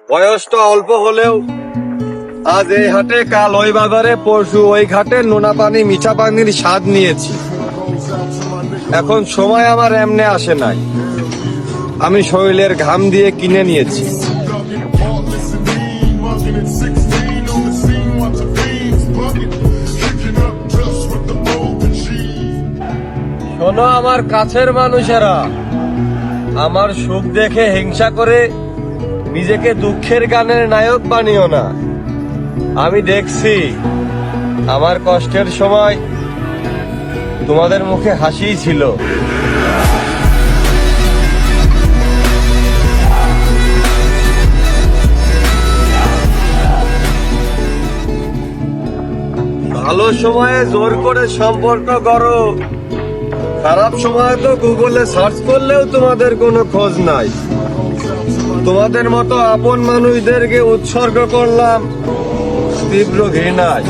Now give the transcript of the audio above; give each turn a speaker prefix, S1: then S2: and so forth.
S1: বয়সটা অল্প হলেও আজ এই হাটে, কাল ওই বাজারে, পরশু ওই ঘাটে নোনা পানি মিঠা পানির স্বাদ নিয়েছি। এখন সময় আমার এমনে আসে নাই, আমি শরীরের ঘাম দিয়ে কিনে নিয়েছি। শোনো আমার কাছের মানুষেরা, আমার সুখ দেখে হিংসা করে নিজেকে দুঃখের গানের নায়ক বানিও না। আমি দেখছি আমার কষ্টের সময় তোমাদের মুখে হাসিই ছিল। ভালো সময়ে জোর করে সম্পর্ক করো, খারাপ সময় তো গুগলে সার্চ করলেও তোমাদের কোনো খোঁজ নাই। তোমাদের মতো আপন মানুষদেরকে উৎসর্গ করলাম তীব্র ঘৃণায়।